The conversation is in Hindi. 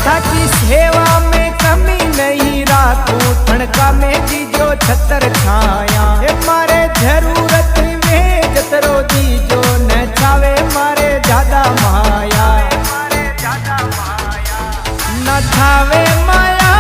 थाकी सेवा में कमी नहीं राखूं, ठणका में दीजो छतर छाया। मारे जरूरत में जतरो दीजो न छावे मारे ज्यादा माया, न छावे माया